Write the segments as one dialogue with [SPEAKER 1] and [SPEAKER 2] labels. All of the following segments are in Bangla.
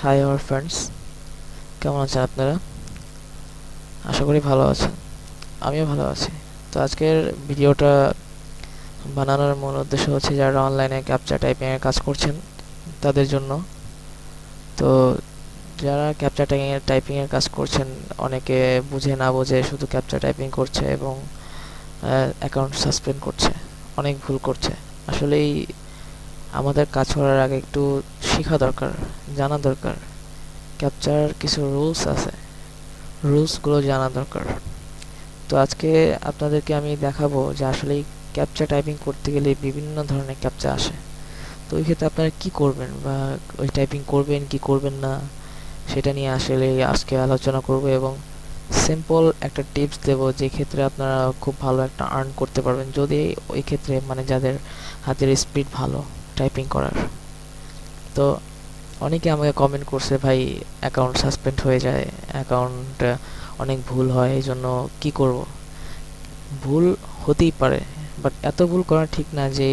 [SPEAKER 1] হাই আওয়ার ফ্রেন্ডস, কেমন আছেন আপনারা? আশা করি ভালো আছেন। আমিও ভালো আছি। তো আজকের ভিডিওটা বানানোর মূল উদ্দেশ্য হচ্ছে যারা অনলাইনে ক্যাপচা টাইপিংয়ের কাজ করছেন তাদের জন্য। তো যারা ক্যাপচা টাইপিংয়ের কাজ করছেন, অনেকে বুঝে না বুঝে শুধু ক্যাপচা টাইপিং করছে এবং অ্যাকাউন্ট সাসপেন্ড করছে, অনেক ভুল করছে। আসলেই আমাদের কাজ করার আগে একটু শেখা দরকার, জানা দরকার। ক্যাপচার কিছু রুলস আছে, রুলসগুলো জানা দরকার। তো আজকে আপনাদেরকে আমি দেখাবো যে আসলে ক্যাপচা টাইপিং করতে গেলে বিভিন্ন ধরনের ক্যাপচা আসে। তো ওই ক্ষেত্রে আপনারা কি করবেন বা ওই টাইপিং করবেন কি করবেন না, সেটা নিয়ে আসলে আজকে আলোচনা করব এবং সিম্পল একটা টিপস দেব যে ক্ষেত্রে আপনারা খুব ভালো একটা আর্ন করতে পারবেন, যদি ওই ক্ষেত্রে মানে যাদের হাতের স্পিড ভালো টাইপিং করার। তো অনেকে আমাকে কমেন্ট করছে, ভাই অ্যাকাউন্ট সাসপেন্ড হয়ে যায়, অ্যাকাউন্ট অনেক ভুল হয়, এই জন্য কী করব? ভুল হতেই পারে, বাট এত ভুল করা ঠিক না যে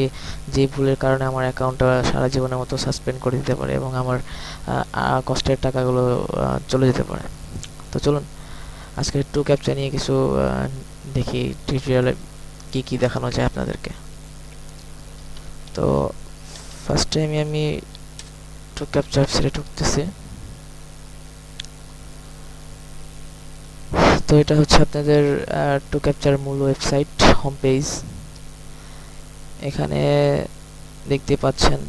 [SPEAKER 1] যে ভুলের কারণে আমার অ্যাকাউন্টটা সারা জীবনের মতো সাসপেন্ড করে দিতে পারে এবং আমার কষ্টের টাকাগুলো চলে যেতে পারে। তো চলুন আজকে টু ক্যাপচা নিয়ে কিছু দেখি টিউটোরিয়ালে কী কী দেখানো যায় আপনাদেরকে। তো ফার্স্ট টাইমে আমি টু ক্যাপচা ওয়েবসাইটে ঢুকতেছি। তো এটা হচ্ছে আপনাদের টু ক্যাপচার মূল ওয়েবসাইট হোম পেজ। এখানে দেখতে পাচ্ছেন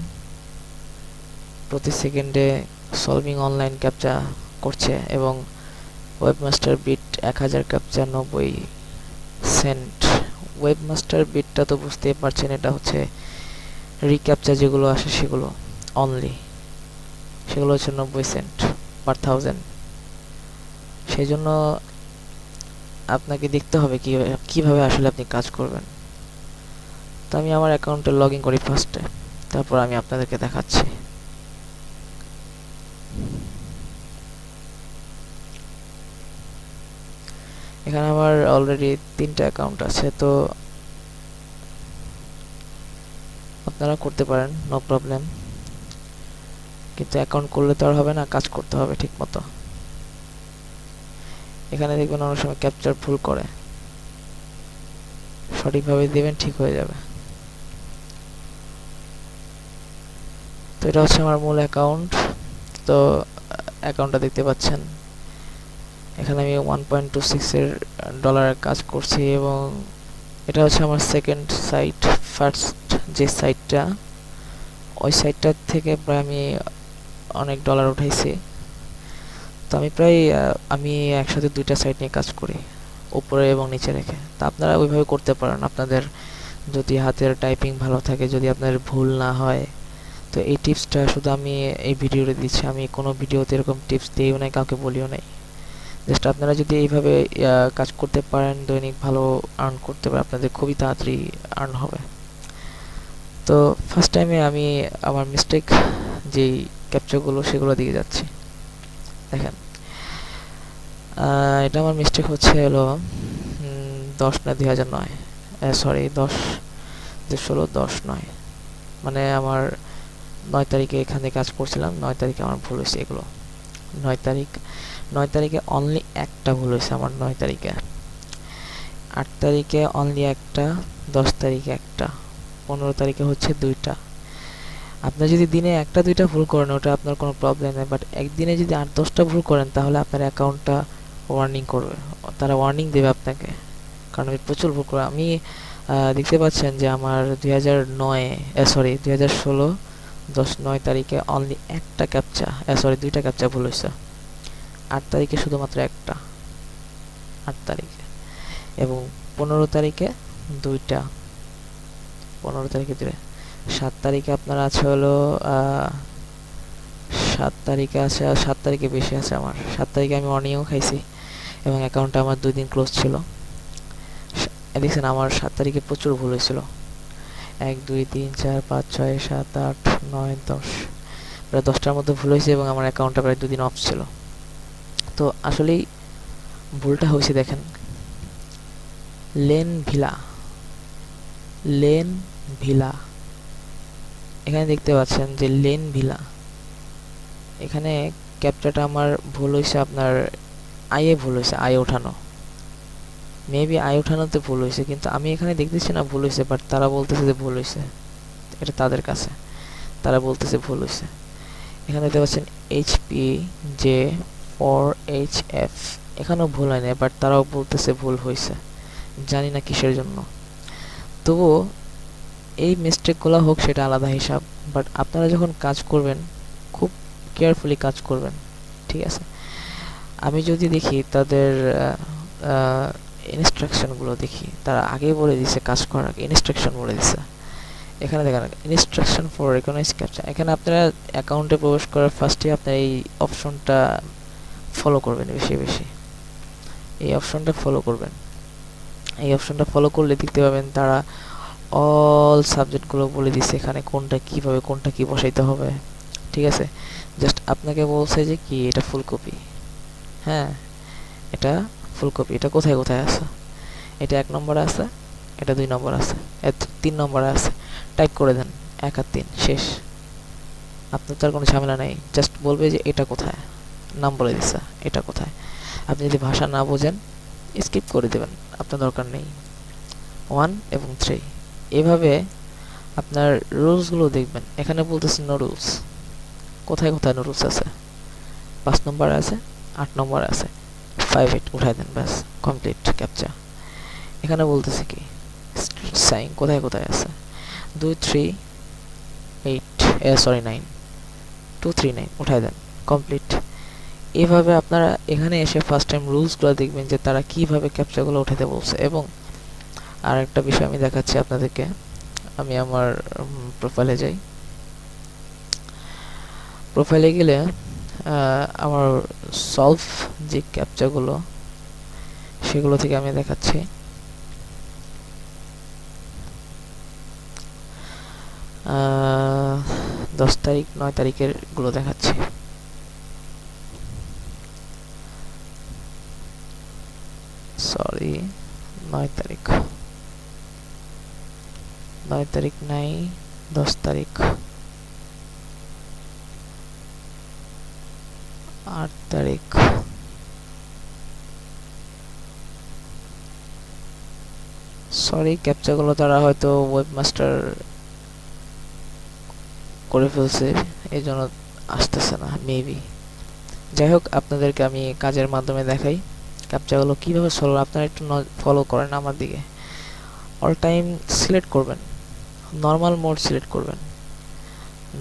[SPEAKER 1] প্রতি সেকেন্ডে সলভিং অনলাইন ক্যাপচা করছে এবং webmaster bit 1000 captcha 90 cent. Webmaster বিটটা তো বুঝতেই পারছেন, এটা হচ্ছে রিক্যাপচা যেগুলো আসে সেগুলো অনলি, সেগুলো হচ্ছে 90 সেন্ট পার 1000। সেই জন্য আপনাকে দেখতে হবে কিভাবে আসলে আপনি কাজ করবেন। তো আমি আমার অ্যাকাউন্টে লগ ইন করি ফার্স্টে, তারপর আমি আপনাদেরকে দেখাচ্ছি। এখানে আমার অলরেডি 3টা অ্যাকাউন্ট আছে, তো আপনারা করতে পারেন, নো প্রবলেম। কিন্তু অ্যাকাউন্ট করলে তো আর হবে না, কাজ করতে হবে ঠিক মতো। এখানে দেখবেন অনেক সময় ক্যাপচার ভুল করে, সঠিকভাবে দেবেন ঠিক হয়ে যাবে। তো এটা হচ্ছে আমার মূল অ্যাকাউন্ট। তো অ্যাকাউন্টটা দেখতে পাচ্ছেন, এখানে আমি 1.26 ডলারের কাজ করছি এবং এটা হচ্ছে আমার সেকেন্ড সাইট। ফার্স্ট যে সাইটটা, ওই সাইটটার থেকে প্রায় আমি অনেক ডলার উঠাইছি। তো আমি একসাথে 2টা সাইট নিয়ে কাজ করি, উপরে এবং নিচে রেখে। তা আপনারা ওইভাবে করতে পারেন, আপনাদের যদি হাতের টাইপিং ভালো থাকে, যদি আপনার ভুল না হয়। তো এই টিপসটা শুধু আমি এই ভিডিওতে দিচ্ছি, আমি কোনো ভিডিওতে এরকম টিপস দিইও নাই, কাউকে বলিও নাই। জাস্ট আপনারা যদি এইভাবে কাজ করতে পারেন, দৈনিক ভালো আর্ন করতে পারেন, আপনাদের খুবই তাড়াতাড়ি আর্ন হবে। তো ফার্স্ট টাইমে আমি আমার মিস্টেক যেই ক্যাপচাগুলো সেগুলো দিয়ে যাচ্ছি। দেখেন, এটা আমার মিস্টেক হচ্ছে হলো 10 না 2009, সরি 10 মানে আমার 9 তারিখে এখানে কাজ করছিলাম, 9 তারিখে আমার ভুল হয়েছে এগুলো। 9 তারিখে অনলি একটা ভুল হয়েছে আমার, 9 তারিখে। 8 তারিখে অনলি একটা, 10 তারিখে একটা, 15 তারিখে হচ্ছে 2টা। আপনি যদি দিনে 1-2টা ভুল করেন ওটা আপনার কোনো প্রবলেম নেই, বাট একদিনে যদি 8-10টা ভুল করেন তাহলে আপনার অ্যাকাউন্টটা ওয়ার্নিং করবে, তারা ওয়ার্নিং দেবে আপনাকে, কারণ আমি প্রচুর ভুল করে। আমি দেখতে পাচ্ছেন যে আমার 2016 9 তারিখে অনলি একটা ক্যাপচা, 2টা ক্যাপচা ভুল হয়েছে। 8 তারিখে শুধুমাত্র একটা, 8 তারিখে, এবং 15 তারিখে 2টা, 15 তারিখে 2টা। 7 তারিখে আপনার আছে হলো 7 তারিখে আছে, আর 7 তারিখে বেশি আছে আমার। 7 তারিখে আমি ওয়ার্নিংও খাইছি এবং অ্যাকাউন্টটা আমার 2 দিন ক্লোজ ছিল। দেখছেন আমার 7 তারিখে প্রচুর ভুল হয়েছিল, 1 2 3 4 5 6 7 8 9 10, প্রায় 10টার মধ্যে ভুল হয়েছে এবং আমার অ্যাকাউন্টটা প্রায় 2 দিন অফ ছিল। তো আসলেই ভুলটা হয়েছে, দেখেন, লেন ভিলা, এখানে দেখতে পাচ্ছেন যে লেন ভিলা, এখানে ক্যাপচাটা আমার ভুল হয়েছে, আপনার আইয়ে ভুল হয়েছে, আই ওঠানো, মেবি আই ওঠানোতে ভুল হয়েছে, কিন্তু আমি এখানে দেখতেছি না ভুল হয়েছে, বাট তারা বলতেছে যে ভুল হয়েছে। এটা তাদের কাছে, তারা বলতেছে ভুল হয়েছে। এখানে দেখতে পাচ্ছেন এইচপি জে 4HF, এখানেও ভুল হয় না, বাট তারাও বলতেছে ভুল হয়েছে, জানি না কিসের জন্য। তবুও এই মিস্টেকগুলো হোক সেটা আলাদা হিসাব, বাট আপনারা যখন কাজ করবেন খুব কেয়ারফুলি কাজ করবেন, ঠিক আছে? আমি যদি দেখি তাদের ইনস্ট্রাকশনগুলো দেখি, তারা আগেই বলে দিছে কাজ করার আগে ইনস্ট্রাকশন বলে দিছে। এখানে দেখেন ইনস্ট্রাকশন ফর রেকগনাইজ ক্যাপচা, এখানে আপনারা অ্যাকাউন্টে প্রবেশ করার ফার্স্টে আপনারা এই অপশনটা ফলো করবেন, বেশি বেশি এই অপশনটা ফলো করবেন। এই অপশনটা ফলো করলে দেখতে পাবেন তারা অল সাবজেক্টগুলো বলে দিছে, এখানে কোনটা কিভাবে কোনটা কি বসাইতে হবে, ঠিক আছে? জাস্ট আপনাকে বলছে যে কি এটা ফুল কপি, হ্যাঁ এটা ফুল কপি, এটা কোথায় কোথায় আছে, এটা 1 নম্বরে আছে, এটা 2 নম্বর আছে, 3 নম্বরে আছে, টাইপ করে দেন 1 আর 3 শেষ। আপনার তার কোনো ঝামেলা নাই, জাস্ট বলবে যে এটা কোথায়, নাম বলে দিছে এটা কোথায়। আপনি যদি ভাষা না বোঝেন স্কিপ করে দেবেন, আপনার দরকার নেই। 1 এবং 3 এভাবে আপনার রুলসগুলো দেখবেন। এখানে বলতেছে নো রুলস, কোথায় কোথায় নো রুলস আছে, 5 নম্বরে আছে, 8 নম্বরে আছে, 5 8 উঠাই দেন, ব্যাস কমপ্লিট ক্যাপচা। এখানে বলতেছে কি সাইন কোথায় কোথায় আছে, 2 3 8 সরি 9 2 3 9 উঠাই দেন, কমপ্লিট। এভাবে আপনারা এখানে এসে ফার্স্ট টাইম রুলসগুলো দেখবেন যে তারা কিভাবে ক্যাপচাগুলো উঠাতে বলছে। এবং আর একটা বিষয় আমি দেখাচ্ছি আপনাদেরকে, আমি আমার প্রোফাইলে যাই, প্রোফাইলে গেলে আমার সলভ যে ক্যাপচাগুলো সেগুলো থেকে আমি দেখাচ্ছি। 10 তারিখ 9 তারিখের গুলো দেখাচ্ছি। সরি 9 তারিখ, 9 তারিখ নাই, 10 তারিখ, 8 তারিখ, সরি ক্যাপচাগুলো তারা হয়তো ওয়েবমাস্টার করে ফেলছে, এই জন্য আসতেছে না মেবি। যাই হোক, আপনাদেরকে আমি কাজের মাধ্যমে দেখাই ক্যাপচাগুলো কীভাবে সলভ, আপনারা একটু ফলো করেন আমার দিকে। অল টাইম সিলেক্ট করবেন, নর্মাল মোড সিলেক্ট করবেন।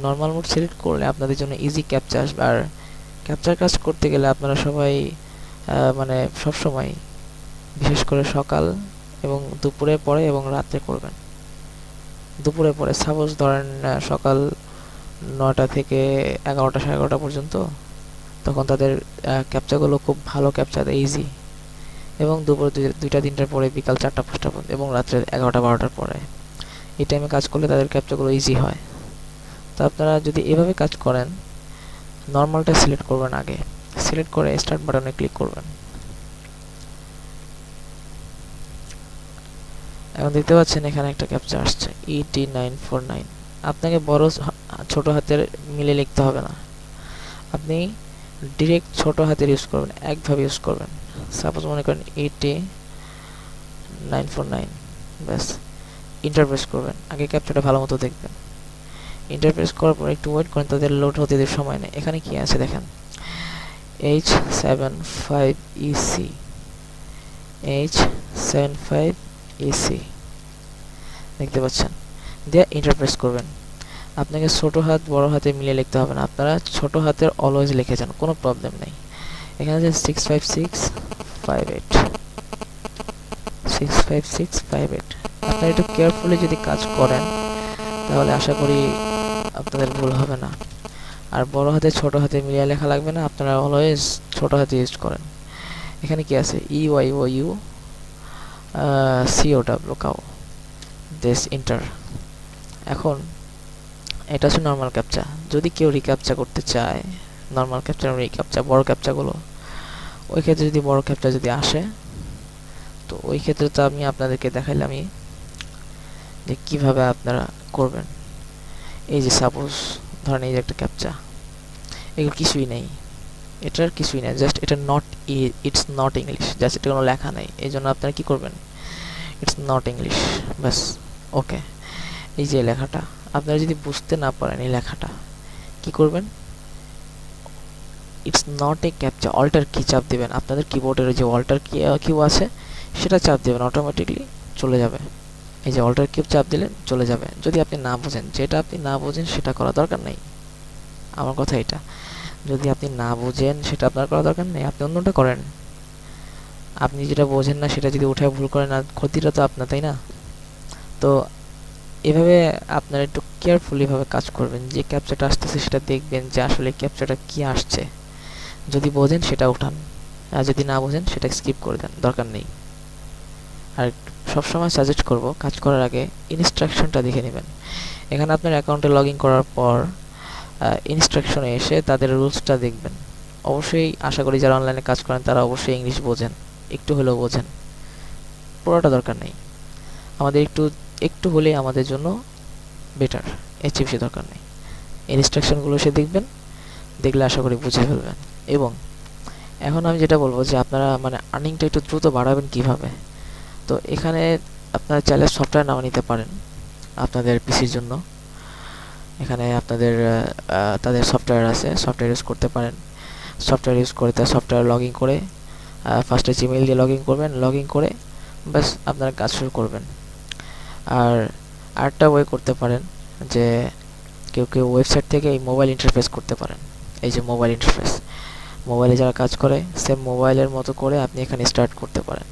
[SPEAKER 1] নর্মাল মোড সিলেক্ট করলে আপনাদের জন্য ইজি ক্যাপচা আসবে। আর ক্যাপচার কাজ করতে গেলে আপনারা সবাই মানে সবসময়, বিশেষ করে সকাল এবং দুপুরে পরে এবং রাত্রে করবেন। দুপুরে পরে সাপোজ ধরেন সকাল 9টা থেকে 11টা 11:30 পর্যন্ত, তখন তাদের ক্যাপচাগুলো খুব ভালো ক্যাপচা দেয়, ইজি। এবং দুপুর 2টা 3টার পরে বিকাল 4টা 5টা পর্যন্ত এবং রাত্রে 11টা 12টার পরে, এই টাইমে কাজ করলে তাদের ক্যাপচাগুলো ইজি হয়। তো আপনারা যদি এভাবে কাজ করেন, নর্মালটা সিলেক্ট করবেন আগে, সিলেক্ট করে স্টার্ট বাটনে ক্লিক করবেন। এখন দেখতে পাচ্ছেন এখানে একটা ক্যাপচা আসছে ET949। আপনাকে বড় ছোট হাতের মিলে লিখতে হবে না, আপনি ডিরেক্ট ছোট হাতের ইউজ করবেন, একভাবে ইউজ করবেন। সাপোজ মনে করেন ET949, ব্যাস ইন্টারপ্রেস করবেন। আগে ক্যাপচাটা ভালো মতো দেখবেন, ইন্টারপ্রেস করার পর একটু ওয়েট করেন, তাদের লোড হতে দেওয়ার সময় নেই। এখানে কি আছে দেখেন, H75EC, H75EC দেখতে পাচ্ছেন, দিয়ে ইন্টারপ্রেস করবেন। আপনাকে ছোট হাত বড় হাতে মিলিয়ে লিখতে হবে না, আপনারা ছোট হাতের অলওয়েজ লিখে যান, কোনো প্রবলেম নেই। এখানে আছে 65658, 65658। আপনারা একটু কেয়ারফুলি যদি কাজ করেন তাহলে আশা করি আপনাদের ভুল হবে না। আর বড় হাতে ছোট হাতে মিলিয়ে লেখা লাগবে না, আপনারা অলওয়েজ ছোট হাতে ইউজ করেন। এখানে কি আছে EYOU COW cow this inter. এখন এটা হচ্ছে নর্মাল ক্যাপচা। যদি কেউ রিক্যাপচা করতে চায়, নর্মাল ক্যাপচা রিক্যাপচা বড় ক্যাপচাগুলো, ওই ক্ষেত্রে যদি বড় ক্যাপচা যদি আসে, তো ওই ক্ষেত্রে তো আমি আপনাদেরকে দেখাইলামই যে কিভাবে আপনারা করবেন। এই যে সাপোজ ধরেন এই যে একটা ক্যাপচা, এগুলো কিছুই নেই, এটার কিছুই নেই, জাস্ট এটা not, it's not English, just এটা কোনো লেখা নেই। এই জন্য আপনারা কী করবেন, ইটস নট ইংলিশ, ব্যাস। ওকে, এই যে লেখাটা আপনারা যদি বুঝতে না পারেন, এই লেখাটা কি করবেন, it's not a captcha, alter key চাপ দেবেন, আপনাদের কিবোর্ডের যে অল্টার কিউ আছে সেটা চাপ দেবেন, অটোমেটিকলি চলে যাবে। এই যে অল্টার কিউ চাপ দিলেন চলে যাবে। যদি আপনি না বোঝেন, যেটা আপনি না বোঝেন সেটা করা দরকার নেই, আমার কথা এটা। যদি আপনি না বোঝেন সেটা আপনার করা দরকার নেই, আপনি অন্যটা করেন। আপনি যেটা বোঝেন না সেটা যদি উঠে ভুল করেন, আর ক্ষতিটা তো আপনার, তাই না? তো এভাবে আপনারা একটু কেয়ারফুলিভাবে কাজ করবেন, যে ক্যাপচাটা আসতেছে সেটা দেখবেন যে আসলে ক্যাপচাটা কি আসছে। যদি বোঝেন সেটা উঠান, আর যদি না বোঝেন সেটা স্কিপ করে দেন, দরকার নেই। আর সবসময় সাজেস্ট করব, কাজ করার আগে ইনস্ট্রাকশনটা দেখে নেবেন। এখানে আপনার অ্যাকাউন্টে লগ ইন করার পর ইনস্ট্রাকশনে এসে তাদের রুলসটা দেখবেন। অবশ্যই আশা করি যারা অনলাইনে কাজ করেন তারা অবশ্যই ইংলিশ বোঝেন, একটু হলেও বোঝেন, পুরোটা দরকার নেই। আমাদের একটু হলেই আমাদের জন্য বেটার, এর চেয়ে বেশি দরকার নেই। ইনস্ট্রাকশনগুলো সে দেখবেন, দেখলে আশা করি বুঝে ফেলবেন। এবং এখন আমি যেটা বলবো যে আপনারা মানে আর্নিংটা একটু দ্রুত বাড়াবেন কিভাবে। তো এখানে আপনারা চাইলে সফটওয়্যার নাও নিতে পারেন আপনাদের পিসির জন্য। এখানে আপনাদের তাদের সফটওয়্যার আছে, সফটওয়্যার ইউজ করতে পারেন। সফটওয়্যার ইউজ করে তার সফটওয়্যার লগ ইন করে ফার্স্টে জিমেইল দিয়ে লগ ইন করবেন, লগ ইন করে ব্যাস আপনারা কাজ শুরু করবেন। আর আরেকটা ওয়ে করতে পারেন যে কেউ ওয়েবসাইট থেকে এই মোবাইল ইন্টারফেস করতে পারেন। এই যে মোবাইল ইন্টারফেস, মোবাইলে যারা কাজ করে সেম মোবাইলের মতো করে আপনি এখানে স্টার্ট করতে পারেন।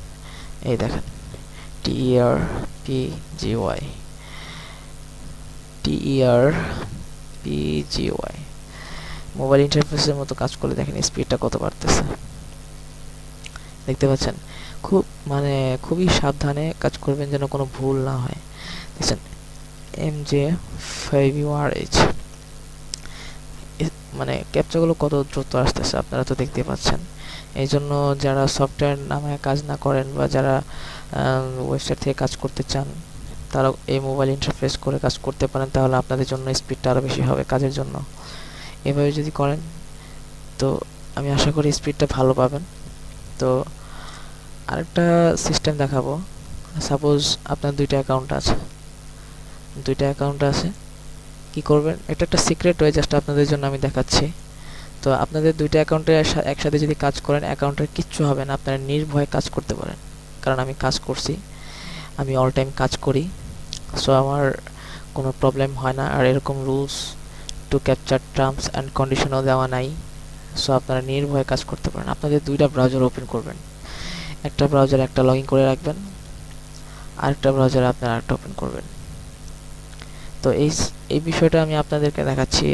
[SPEAKER 1] এই দেখেন, TERPGY, TERPGY মোবাইল ইন্টারফেসের মতো কাজ করলে দেখেন স্পিডটা কত বাড়তেছে, দেখতে পাচ্ছেন? খুবই সাবধানে কাজ করবেন যেন কোনো ভুল না হয়। দেখছেন MJ5URH, মানে ক্যাপচাগুলো কত দ্রুত আসতেছে আপনারা তো দেখতে পাচ্ছেন। এই জন্য যারা সফটওয়্যার নামে কাজ না করেন বা যারা ওয়েবসাইট থেকে কাজ করতে চান, তারা এই মোবাইল ইন্টারফেস করে কাজ করতে পারেন, তাহলে আপনাদের জন্য স্পিডটা আরও বেশি হবে কাজের জন্য। এভাবে যদি করেন তো আমি আশা করি স্পিডটা ভালো পাবেন। তো আরেকটা সিস্টেম দেখাবো। সাপোজ আপনার দুইটা অ্যাকাউন্ট আছে, কি করবেন, এটা একটা সিক্রেট ওয়ে, জাস্ট আপনাদের জন্য আমি দেখাচ্ছি। তো আপনাদের দুইটা অ্যাকাউন্টে একসাথে যদি কাজ করেন, অ্যাকাউন্টের কিচ্ছু হবে না, আপনারা নির্ভয়ে কাজ করতে পারেন। কারণ আমি কাজ করছি, আমি অল টাইম কাজ করি, সো আমার কোনো প্রবলেম হয় না। আর এরকম রুলস টু ক্যাপচার টার্মস অ্যান্ড কন্ডিশনও দেওয়া নাই, সো আপনারা নির্ভয়ে কাজ করতে পারেন। আপনাদের দুইটা ব্রাউজার ওপেন করবেন, একটা ব্রাউজারে একটা লগ ইন করে রাখবেন, আরেকটা ব্রাউজারে আপনারা আরেকটা ওপেন করবেন। তো এই বিষয়টা আমি আপনাদেরকে দেখাচ্ছি।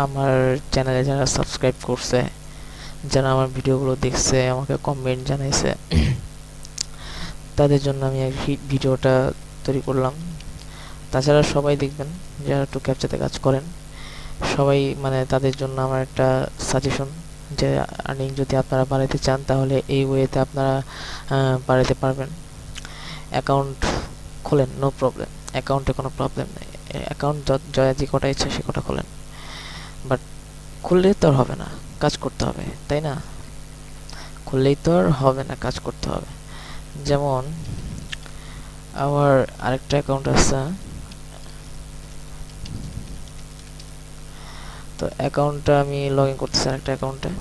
[SPEAKER 1] আমার চ্যানেলে যারা সাবস্ক্রাইব করছে, যারা আমার ভিডিওগুলো দেখছে, আমাকে কমেন্ট জানাইছে, তাদের জন্য আমি এই ভিডিওটা তৈরি করলাম। তাছাড়া সবাই দেখবেন যারা একটু ক্যাপচাতে কাজ করেন, সবাই মানে তাদের জন্য আমার একটা সাজেশন যে আর্নিং যদি আপনারা বাড়াতে চান তাহলে এই ওয়েতে আপনারা বাড়াতে পারবেন। অ্যাকাউন্ট খোলেন, নো প্রবলেম, অ্যাকাউন্টে কোনো প্রবলেম নেই। অ্যাকাউন্ট যে কটা ইচ্ছা সে কটা খোলেন, বাট খুললে তো আর হবে না, কাজ করতে হবে, তাই না? খুললেই তো আর হবে না, কাজ করতে হবে। যেমন আমার আরেকটা অ্যাকাউন্ট আছে, তো অ্যাকাউন্টটা আমি লগ ইন করতেছি আরেকটা অ্যাকাউন্টে।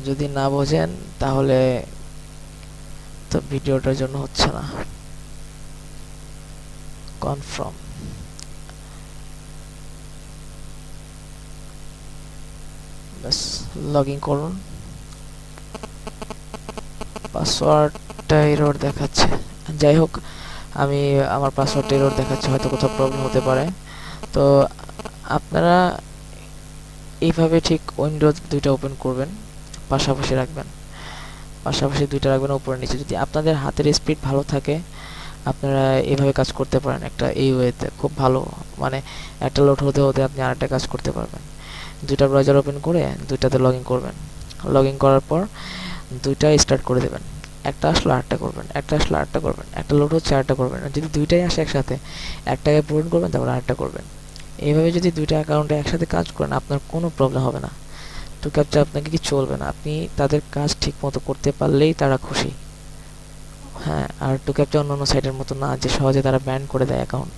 [SPEAKER 1] যদি না বোঝেন তাহলে তো ভিডিওটার জন্য হচ্ছে না। কনফার্ম, বাস লগ ইন করুন। পাসওয়ার্ডটা এরর দেখাচ্ছে, যাই হোক আমি আমার পাসওয়ার্ডটা এরর দেখাচ্ছে, হয়তো কোথাও প্রবলেম হতে পারে। তো আপনারা এইভাবে ঠিক উইন্ডোজ দুইটা ওপেন করবেন, পাশাপাশি দুইটা রাখবেন উপরে নিচে। যদি আপনাদের হাতের স্পিড ভালো থাকে আপনারা এইভাবে কাজ করতে পারেন, একটা এই ওয়েতে খুব ভালো, মানে একটা লোড হতে হতে আপনি আরেকটা কাজ করতে পারবেন। দুইটা ব্রাউজার ওপেন করে দুইটাতে লগ ইন করবেন, লগ ইন করার পর দুইটা স্টার্ট করে দেবেন। একটা আসলো আরেকটা করবেন, একটা আসলো আরেকটা করবেন, একটা লোড হচ্ছে আরেকটা করবেন। আর যদি দুইটাই আসে একসাথে, একটাকে পূরণ করবেন তারপর আরেকটা করবেন। এইভাবে যদি দুইটা অ্যাকাউন্টে একসাথে কাজ করেন আপনার কোনো প্রবলেম হবে না। টু ক্যাপচা আপনাকে কি চলবে না, আপনি তাদের কাজ ঠিক মতো করতে পারলেই তারা খুশি। হ্যাঁ, আর টু ক্যাপচা অন্যান্য সাইটের মতো না যে সহজে তারা ব্যান করে দেয় অ্যাকাউন্ট।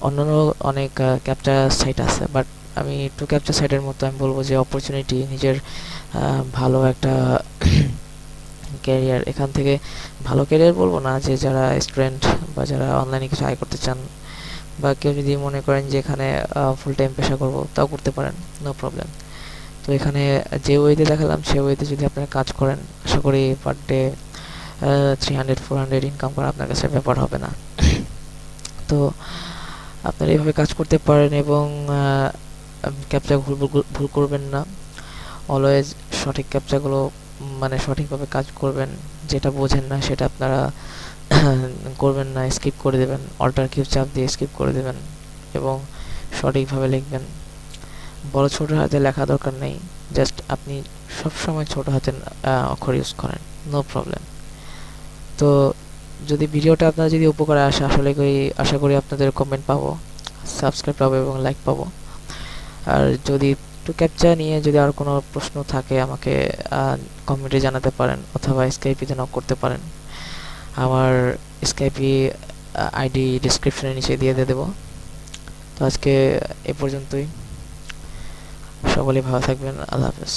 [SPEAKER 1] অন্যান্য অনেক ক্যাপচা সাইট আছে, বাট আমি টু ক্যাপচা সাইটের মতো আমি বলবো যে অপরচুনিটি, নিজের ভালো একটা ক্যারিয়ার, এখান থেকে ভালো ক্যারিয়ার বলবো না, যে যারা স্টুডেন্ট বা যারা অনলাইনে কিছু আয় করতে চান, বা কেউ যদি মনে করেন যে এখানে ফুল টাইম পেশা করবো, তাও করতে পারেন, নো প্রবলেম। তো এখানে যে ওয়েতে দেখালাম সে ওয়েতে যদি আপনারা কাজ করেন, আশা করি পার ডে 300-400 ইনকাম করা আপনার কাছে ব্যাপার হবে না। তো আপনারা এইভাবে কাজ করতে পারেন, এবং ক্যাপচা ভুল করবেন না। অলওয়েজ সঠিক ক্যাপচাগুলো মানে সঠিকভাবে কাজ করবেন। যেটা বোঝেন না সেটা আপনারা করবেন না, স্কিপ করে দেবেন, অল্টার কিউ চাপ দিয়ে স্কিপ করে দেবেন, এবং সঠিকভাবে লিখবেন। বড় ছোট হাতে লেখা দরকার নেই, জাস্ট আপনি সবসময় ছোট হাতের অক্ষর ইউজ করেন, নো প্রবলেম। তো যদি ভিডিওটা আপনার যদি উপকারে আসে, আসলে আশা করি আপনাদের কমেন্ট পাবো, সাবস্ক্রাইব পাবো এবং লাইক পাবো। আর যদি টু ক্যাপচা নিয়ে যদি আর কোনো প্রশ্ন থাকে আমাকে কমেন্টে জানাতে পারেন, অথবা স্কাইপিতে নক করতে পারেন। আমার স্কাইপি আইডি ডিসক্রিপশনের নিচে দিয়ে দেবো। তো আজকে এ পর্যন্তই, সকলেই ভালো থাকবেন, আল্লাহ হাফেজ।